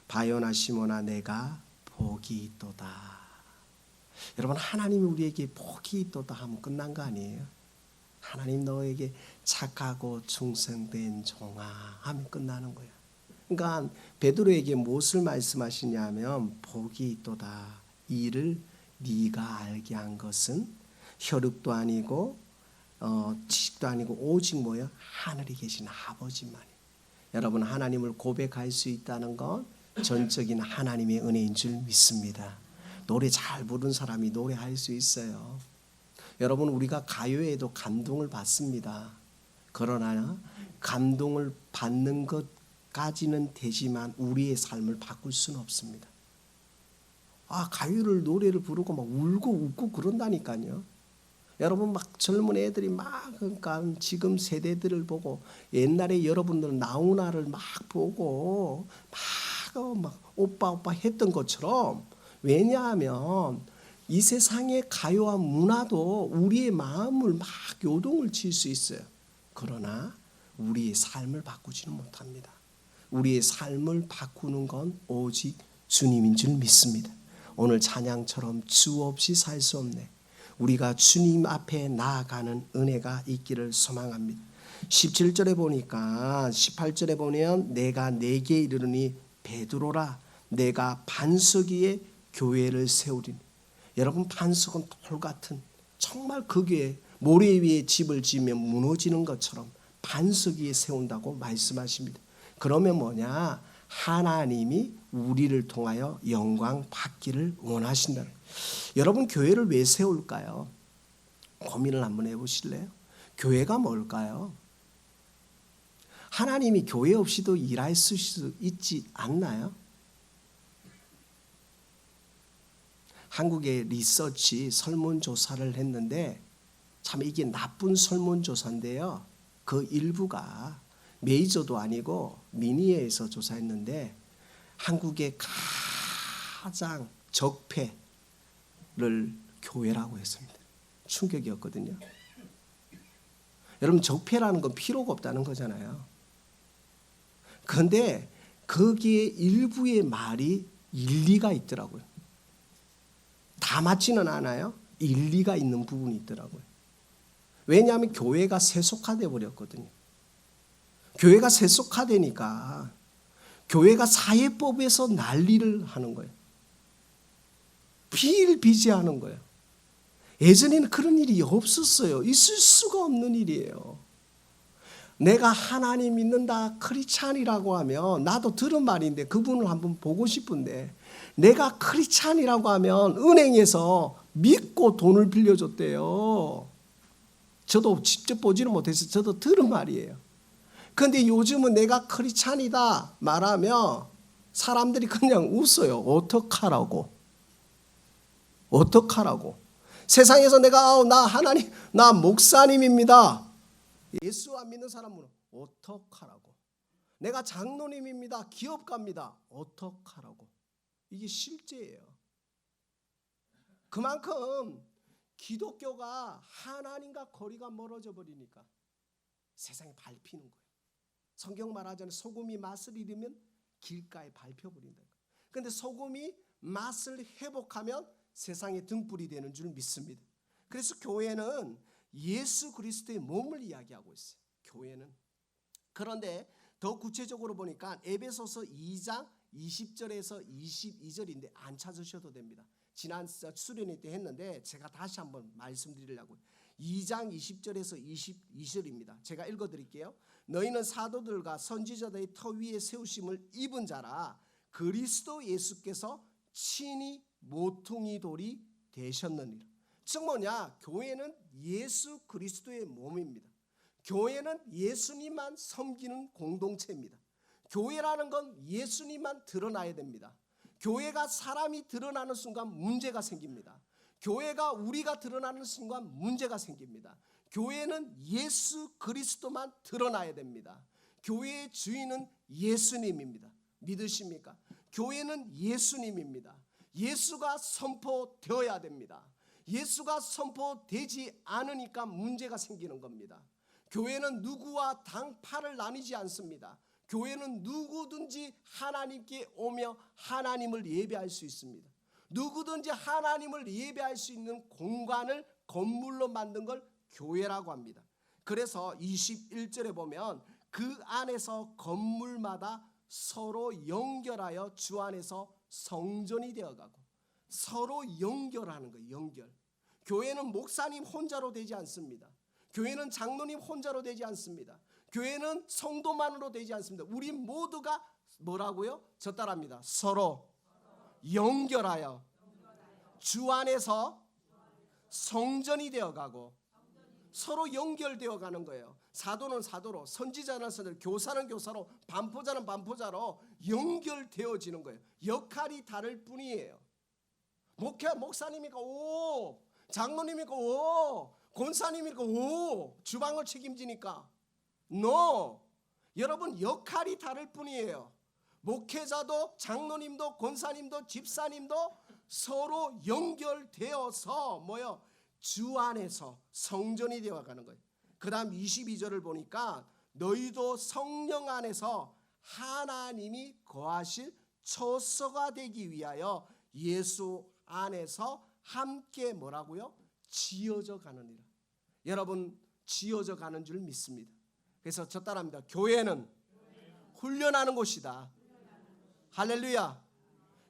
바요나 시모나 내가 복이 있도다. 여러분, 하나님이 우리에게 복이 있도다 하면 끝난 거 아니에요? 하나님 너에게 착하고 충성된 종아 하면 끝나는 거예요. 그러니까 베드로에게 무엇을 말씀하시냐면 복이 있도다. 이를 네가 알게 한 것은 혈육도 아니고 지식도 아니고 오직 뭐요? 하늘에 계신 아버지만이. 여러분, 하나님을 고백할 수 있다는 건 전적인 하나님의 은혜인 줄 믿습니다. 노래 잘 부르는 사람이 노래할 수 있어요. 여러분, 우리가 가요에도 감동을 받습니다. 그러나 감동을 받는 것까지는 되지만 우리의 삶을 바꿀 수는 없습니다. 가요를 노래를 부르고 막 울고 웃고 그런다니까요. 여러분, 막 젊은 애들이 막 그러니까 지금 세대들을 보고 옛날에 여러분들 나훈아를 막 보고 막 오빠 했던 것처럼, 왜냐하면 이 세상의 가요와 문화도 우리의 마음을 막 요동을 칠 수 있어요. 그러나 우리의 삶을 바꾸지는 못합니다. 우리의 삶을 바꾸는 건 오직 주님인 줄 믿습니다. 오늘 찬양처럼 주 없이 살 수 없네. 우리가 주님 앞에 나아가는 은혜가 있기를 소망합니다. 17절에 보니까 18절에 보면 내가 네게 이르르니 베드로라 내가 반석 위에 교회를 세우리니. 여러분, 반석은 돌 같은, 정말 그 교회 모래 위에 집을 지으면 무너지는 것처럼 반석 위에 세운다고 말씀하십니다. 그러면 뭐냐? 하나님이 우리를 통하여 영광 받기를 원하신다는 거예요. 여러분, 교회를 왜 세울까요? 고민을 한번 해보실래요? 교회가 뭘까요? 하나님이 교회 없이도 일할 수 있지 않나요? 한국의 리서치 설문조사를 했는데 참 이게 나쁜 설문조사인데요. 그 일부가 메이저도 아니고 미니에서 조사했는데 한국의 가장 적폐를 교회라고 했습니다. 충격이었거든요. 여러분, 적폐라는 건 필요가 없다는 거잖아요. 그런데 거기에 일부의 말이 일리가 있더라고요. 다 맞지는 않아요. 일리가 있는 부분이 있더라고요. 왜냐하면 교회가 세속화돼 버렸거든요. 교회가 세속화되니까 교회가 사회법에서 난리를 하는 거예요. 비일비재하는 거예요. 예전에는 그런 일이 없었어요. 있을 수가 없는 일이에요. 내가 하나님 믿는다 크리스찬이라고 하면, 나도 들은 말인데 그분을 한번 보고 싶은데, 내가 크리스찬이라고 하면 은행에서 믿고 돈을 빌려줬대요. 저도 직접 보지는 못해서 저도 들은 말이에요. 그런데 요즘은 내가 크리스찬이다 말하면 사람들이 그냥 웃어요. 어떡하라고. 세상에서 내가 나 하나님, 나 목사님입니다. 예수 안 믿는 사람은 어떡하라고. 내가 장로님입니다. 기업가입니다. 어떡하라고. 이게 실제예요. 그만큼 기독교가 하나님과 거리가 멀어져 버리니까 세상에 밟히는 거예요. 성경 말하자면 소금이 맛을 잃으면 길가에 밟혀버린다. 그런데 소금이 맛을 회복하면 세상에 등불이 되는 줄 믿습니다. 그래서 교회는 예수 그리스도의 몸을 이야기하고 있어요. 교회는. 그런데 더 구체적으로 보니까 에베소서 2장 20절에서 22절인데 안 찾으셔도 됩니다. 지난 수련회 때 했는데 제가 다시 한번 말씀드리려고요. 2장 20절에서 22절입니다. 제가 읽어드릴게요. 너희는 사도들과 선지자들의 터 위에 세우심을 입은 자라. 그리스도 예수께서 친히 모퉁이 돌이 되셨느니라. 즉 뭐냐? 교회는 예수 그리스도의 몸입니다. 교회는 예수님만 섬기는 공동체입니다. 교회라는 건 예수님만 드러나야 됩니다. 교회가 사람이 드러나는 순간 문제가 생깁니다. 교회가 우리가 드러나는 순간 문제가 생깁니다. 교회는 예수 그리스도만 드러나야 됩니다. 교회의 주인은 예수님입니다. 믿으십니까? 교회는 예수님입니다. 예수가 선포되어야 됩니다. 예수가 선포되지 않으니까 문제가 생기는 겁니다. 교회는 누구와 당파를 나뉘지 않습니다. 교회는 누구든지 하나님께 오며 하나님을 예배할 수 있습니다. 누구든지 하나님을 예배할 수 있는 공간을 건물로 만든 걸 교회라고 합니다. 그래서 21절에 보면 그 안에서 건물마다 서로 연결하여 주 안에서 성전이 되어가고, 서로 연결하는 거예요. 연결. 교회는 목사님 혼자로 되지 않습니다. 교회는 장로님 혼자로 되지 않습니다. 교회는 성도만으로 되지 않습니다. 우리 모두가 뭐라고요? 저 따라합니다. 서로 연결하여 주 안에서 성전이 되어가고, 서로 연결되어 가는 거예요. 사도는 사도로, 선지자는 선지자로, 교사는 교사로, 반포자는 반포자로 연결되어지는 거예요. 역할이 다를 뿐이에요. 목사님이니까 오, 장로님이니까 오, 권사님이니까 오, 주방을 책임지니까 no. 여러분, 역할이 다를 뿐이에요. 목회자도 장로님도 권사님도 집사님도 서로 연결되어서 뭐요? 주 안에서 성전이 되어가는 거예요. 그 다음 22절을 보니까 너희도 성령 안에서 하나님이 거하실 처소가 되기 위하여 예수 안에서 함께 뭐라고요? 지어져 가느니라. 여러분, 지어져 가는 줄 믿습니다. 그래서 저 따라합니다. 교회는 훈련하는 곳이다. 할렐루야.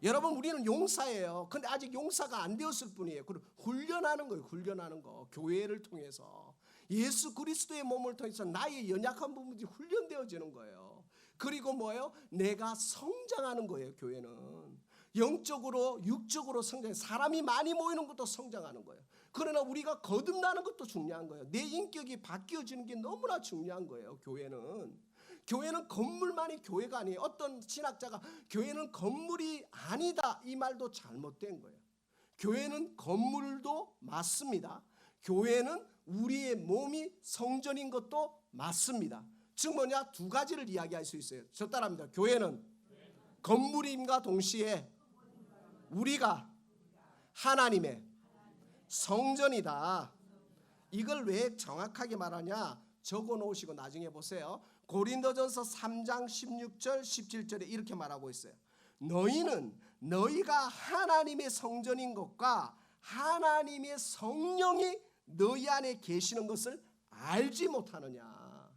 여러분, 우리는 용사예요. 근데 아직 용사가 안 되었을 뿐이에요. 그리고 훈련하는 거예요. 훈련하는 거. 교회를 통해서, 예수 그리스도의 몸을 통해서 나의 연약한 부분이 훈련되어지는 거예요. 그리고 뭐예요? 내가 성장하는 거예요. 교회는 영적으로 육적으로 성장. 사람이 많이 모이는 것도 성장하는 거예요. 그러나 우리가 거듭나는 것도 중요한 거예요. 내 인격이 바뀌어지는 게 너무나 중요한 거예요. 교회는 건물만이 교회가 아니에요. 어떤 신학자가 교회는 건물이 아니다, 이 말도 잘못된 거예요. 교회는 건물도 맞습니다. 교회는 우리의 몸이 성전인 것도 맞습니다. 즉 뭐냐? 두 가지를 이야기할 수 있어요. 저 따라합니다. 교회는 건물임과 동시에 우리가 하나님의 성전이다. 이걸 왜 정확하게 말하냐? 적어 놓으시고 나중에 보세요. 고린도전서 3장 16절 17절에 이렇게 말하고 있어요. 너희는 너희가 하나님의 성전인 것과 하나님의 성령이 너희 안에 계시는 것을 알지 못하느냐.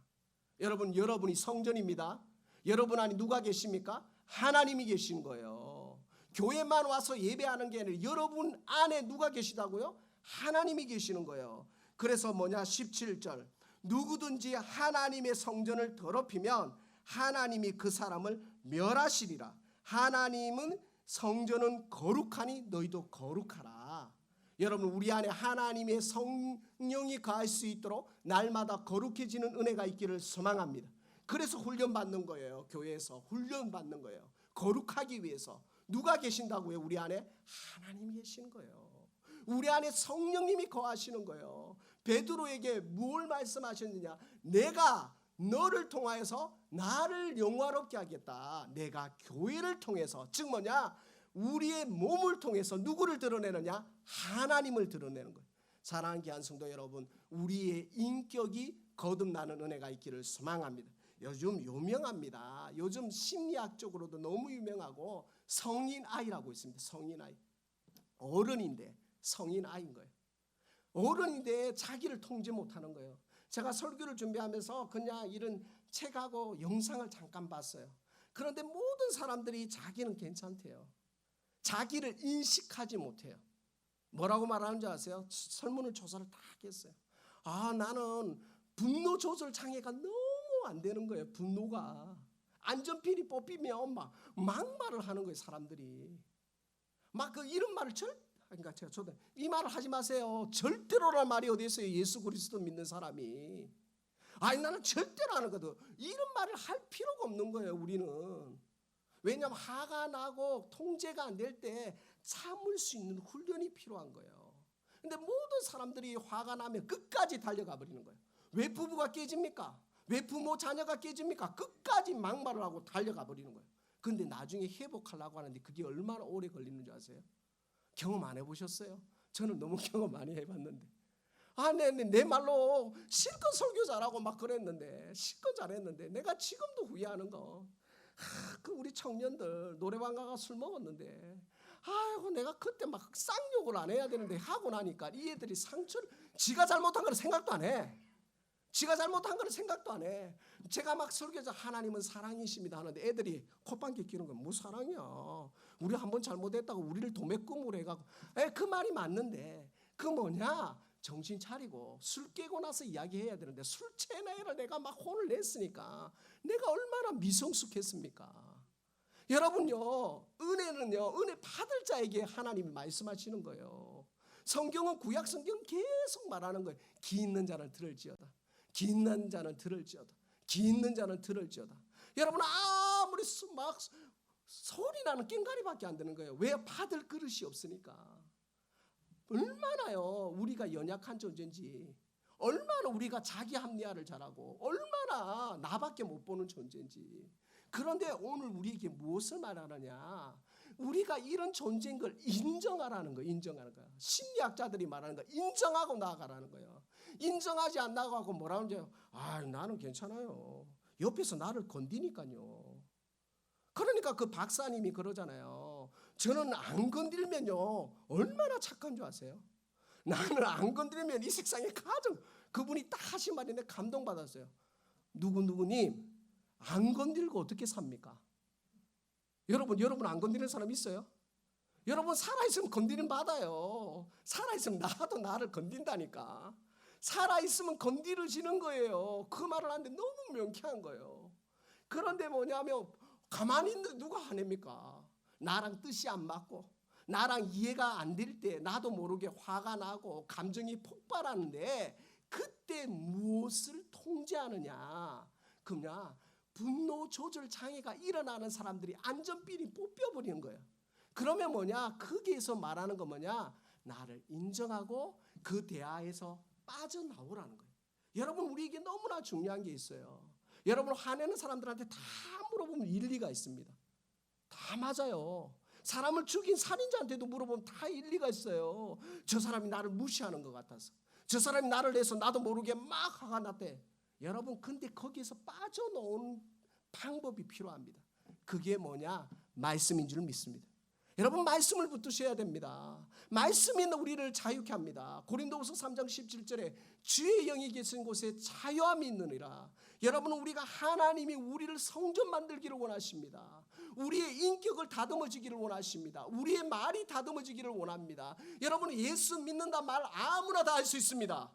여러분이 성전입니다. 여러분 안에 누가 계십니까? 하나님이 계신 거예요. 교회만 와서 예배하는 게 아니라 여러분 안에 누가 계시다고요? 하나님이 계시는 거예요. 그래서 뭐냐? 17절. 누구든지 하나님의 성전을 더럽히면 하나님이 그 사람을 멸하시리라. 하나님은 성전은 거룩하니 너희도 거룩하라. 여러분, 우리 안에 하나님의 성령이 거할 수 있도록 날마다 거룩해지는 은혜가 있기를 소망합니다. 그래서 훈련받는 거예요. 교회에서 훈련받는 거예요. 거룩하기 위해서. 누가 계신다고요? 우리 안에 하나님이 계신 거예요. 우리 안에 성령님이 거하시는 거예요. 베드로에게 뭘 말씀하셨느냐? 내가 너를 통하여서 나를 영화롭게 하겠다. 내가 교회를 통해서, 즉 뭐냐? 우리의 몸을 통해서 누구를 드러내느냐? 하나님을 드러내는 거예요. 사랑하는 귀한 성도 여러분, 우리의 인격이 거듭나는 은혜가 있기를 소망합니다. 요즘 유명합니다. 요즘 심리학적으로도 너무 유명하고 성인 아이라고 있습니다. 성인 아이. 어른인데 성인 아이인 거예요. 어른인데 자기를 통제 못하는 거예요. 제가 설교를 준비하면서 그냥 이런 책하고 영상을 잠깐 봤어요. 그런데 모든 사람들이 자기는 괜찮대요. 자기를 인식하지 못해요. 뭐라고 말하는 줄 아세요? 설문조사를 다 했어요. 나는 분노 조절 장애가 너무 안 되는 거예요. 분노가. 안전핀이 뽑히면 막 막말을 하는 거예요. 사람들이. 막 이런 말을 그러니까 저도 이 말을 하지 마세요. 절대로란 말이 어디 있어요? 예수 그리스도 믿는 사람이. 나는 절대로 안 하거든. 이런 말을 할 필요가 없는 거예요. 우리는. 왜냐하면 화가 나고 통제가 안 될 때 참을 수 있는 훈련이 필요한 거예요. 근데 모든 사람들이 화가 나면 끝까지 달려가 버리는 거예요. 왜 부부가 깨집니까? 왜 부모 자녀가 깨집니까? 끝까지 막말을 하고 달려가 버리는 거예요. 근데 나중에 회복하려고 하는데 그게 얼마나 오래 걸리는 줄 아세요? 경험 안 해보셨어요? 저는 너무 경험 많이 해봤는데 내 말로 실컷 설교 잘하고 막 그랬는데 실컷 잘했는데 내가 지금도 후회하는 거 그 우리 청년들 노래방 가서 술 먹었는데 아이고 내가 그때 막 쌍욕을 안 해야 되는데 하고 나니까 이 애들이 상처를 지가 잘못한 거는 생각도 안 해. 지가 잘못한 거는 생각도 안 해. 제가 막 설교자 하나님은 사랑이십니다 하는데 애들이 콧방귀 끼는 건 뭐 사랑이야. 우리 한번 잘못했다고 우리를 도매금으로 해가고 그 말이 맞는데 그 뭐냐 정신 차리고 술 깨고 나서 이야기해야 되는데 술 체내를 내가 막 혼을 냈으니까 내가 얼마나 미성숙했습니까? 여러분요 은혜는요 은혜 받을 자에게 하나님이 말씀하시는 거예요. 성경은 구약 성경 계속 말하는 거예요. 기 있는 자는 들을지어다. 기 있는 자는 들을지어다. 기 있는 자는 들을지어다. 여러분 아무리 막 소리 나는 깽가리밖에 안 되는 거예요. 왜? 받을 그릇이 없으니까. 얼마나요 우리가 연약한 존재인지, 얼마나 우리가 자기 합리화를 잘하고 얼마나 나밖에 못 보는 존재인지. 그런데 오늘 우리에게 무엇을 말하느냐, 우리가 이런 존재인 걸 인정하라는 거예요. 인정하는 거야. 심리학자들이 말하는 거야. 인정하고 나아가라는 거예요. 인정하지 않나고 하고 뭐라고 하죠? 나는 괜찮아요. 옆에서 나를 건드니까요. 그러니까 그 박사님이 그러잖아요. 저는 안 건들면요 얼마나 착한 줄 아세요? 나는 안 건드리면 이 세상에 가장, 그분이 딱 하신 말이 내가 감동받았어요. 누구님 안 건들고 어떻게 삽니까? 여러분 안 건드리는 사람 있어요? 여러분 살아있으면 건드림 받아요. 살아있으면 나도 나를 건든다니까. 살아있으면 건드려지는 거예요. 그 말을 하는데 너무 명쾌한 거예요. 그런데 뭐냐면 가만히 있는데 누가 화냅니까? 나랑 뜻이 안 맞고 나랑 이해가 안 될 때 나도 모르게 화가 나고 감정이 폭발하는데 그때 무엇을 통제하느냐? 그냥 분노 조절 장애가 일어나는 사람들이 안전핀이 뽑혀버리는 거예요. 그러면 뭐냐? 거기에서 말하는 건 뭐냐? 나를 인정하고 그 대화에서 빠져나오라는 거예요. 여러분 우리에게 너무나 중요한 게 있어요. 여러분 화내는 사람들한테 다 물어보면 일리가 있습니다. 다 맞아요. 사람을 죽인 살인자한테도 물어보면 다 일리가 있어요. 저 사람이 나를 무시하는 것 같아서, 저 사람이 나를 내서 나도 모르게 막 화가 났대. 여러분 근데 거기에서 빠져나오는 방법이 필요합니다. 그게 뭐냐? 말씀인 줄 믿습니다. 여러분 말씀을 붙드셔야 됩니다. 말씀이 우리를 자유케 합니다. 고린도후서 3장 17절에 주의 영이 계신 곳에 자유함이 있느니라. 여러분 우리가 하나님이 우리를 성전 만들기를 원하십니다. 우리의 인격을 다듬어지기를 원하십니다. 우리의 말이 다듬어지기를 원합니다. 여러분 예수 믿는다 말 아무나 다 할 수 있습니다.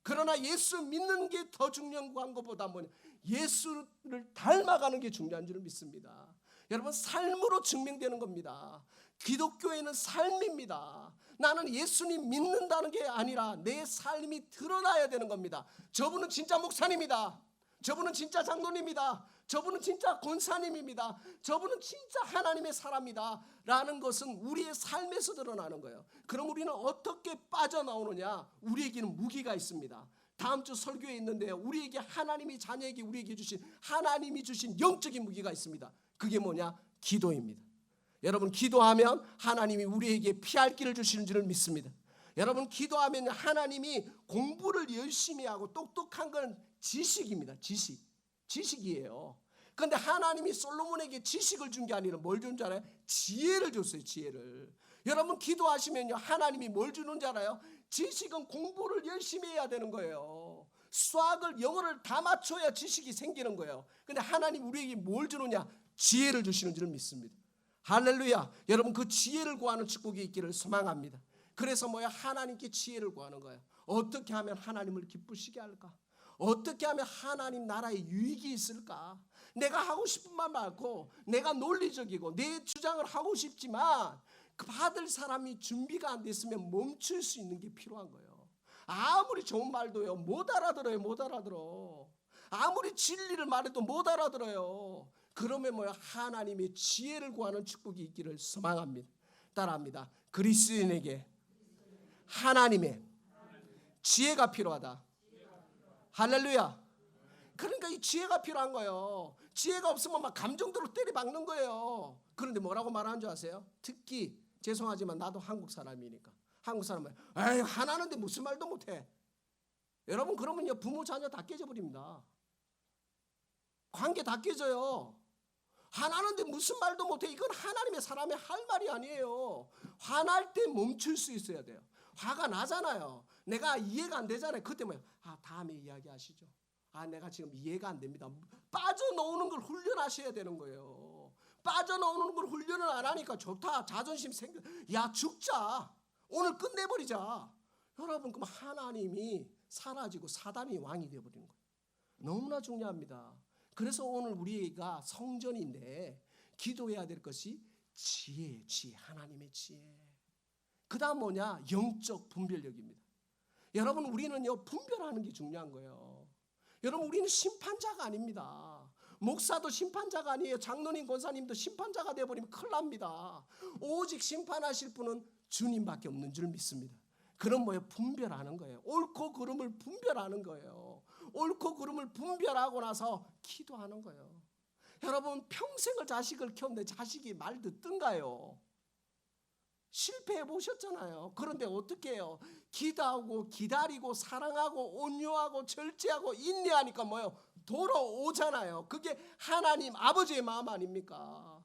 그러나 예수 믿는 게 더 중요한 것보다 뭐냐? 예수를 닮아가는 게 중요한 줄 믿습니다. 여러분 삶으로 증명되는 겁니다. 기독교에는 삶입니다. 나는 예수님 믿는다는 게 아니라 내 삶이 드러나야 되는 겁니다. 저분은 진짜 목사님이다. 저분은 진짜 장로님이다. 저분은 진짜 권사님입니다. 저분은 진짜 하나님의 사람이다 라는 것은 우리의 삶에서 드러나는 거예요. 그럼 우리는 어떻게 빠져나오느냐? 우리에게는 무기가 있습니다. 다음 주 설교에 있는데요, 우리에게 하나님이 자녀에게 우리에게 주신 하나님이 주신 영적인 무기가 있습니다. 그게 뭐냐? 기도입니다. 여러분 기도하면 하나님이 우리에게 피할 길을 주시는 줄을 믿습니다. 여러분 기도하면 하나님이 공부를 열심히 하고 똑똑한 건 지식입니다. 지식이에요. 그런데 하나님이 솔로몬에게 지식을 준 게 아니라 뭘 준 줄 알아요? 지혜를 줬어요. 지혜를. 여러분 기도하시면요 하나님이 뭘 주는 줄 알아요? 지식은 공부를 열심히 해야 되는 거예요. 수학을 영어를 다 맞춰야 지식이 생기는 거예요. 그런데 하나님 우리에게 뭘 주느냐? 지혜를 주시는 줄 믿습니다. 할렐루야. 여러분 그 지혜를 구하는 축복이 있기를 소망합니다. 그래서 뭐야? 하나님께 지혜를 구하는 거예요. 어떻게 하면 하나님을 기쁘시게 할까? 어떻게 하면 하나님 나라에 유익이 있을까? 내가 하고 싶은 말 많고 내가 논리적이고 내 주장을 하고 싶지만 받을 사람이 준비가 안 됐으면 멈출 수 있는 게 필요한 거예요. 아무리 좋은 말도요 못 알아들어요. 아무리 진리를 말해도 못 알아들어요. 그러면 뭐야? 하나님의 지혜를 구하는 축복이 있기를 소망합니다. 따라합니다. 그리스도인에게 하나님의 지혜가 필요하다. 할렐루야. 그러니까 이 지혜가 필요한 거예요. 지혜가 없으면 막 감정대로 때려박는 거예요. 그런데 뭐라고 말하는 줄 아세요? 특히 죄송하지만 나도 한국 사람이니까 한국 사람은 에이 화나는데 무슨 말도 못해. 여러분 그러면요 부모 자녀 다 깨져버립니다. 관계 다 깨져요. 화나는데 무슨 말도 못해. 이건 하나님의 사람의 할 말이 아니에요. 화날 때 멈출 수 있어야 돼요. 화가 나잖아요. 내가 이해가 안 되잖아요. 그때 뭐예요? 다음에 이야기하시죠. 내가 지금 이해가 안 됩니다. 빠져나오는 걸 훈련하셔야 되는 거예요. 빠져나오는 걸 훈련을 안 하니까 좋다. 자존심 생겨. 야 죽자. 오늘 끝내버리자. 여러분 그럼 하나님이 사라지고 사단이 왕이 되어버리는 거예요. 너무나 중요합니다. 그래서 오늘 우리가 성전인데 기도해야 될 것이 지혜예요. 지혜. 하나님의 지혜. 그 다음 뭐냐? 영적 분별력입니다. 여러분 우리는요 분별하는 게 중요한 거예요. 여러분 우리는 심판자가 아닙니다. 목사도 심판자가 아니에요. 장로님 권사님도 심판자가 되어버리면 큰일 납니다. 오직 심판하실 분은 주님밖에 없는 줄 믿습니다. 그럼 뭐예요? 분별하는 거예요. 옳고 그름을 분별하는 거예요. 옳고 그름을 분별하고 나서 기도하는 거예요. 여러분 평생을 자식을 키웠는데 자식이 말 듣던가요? 실패해 보셨잖아요. 그런데 어떻게 해요? 기도하고 기다리고 사랑하고 온유하고 절제하고 인내하니까 뭐예요? 돌아오잖아요. 그게 하나님 아버지의 마음 아닙니까?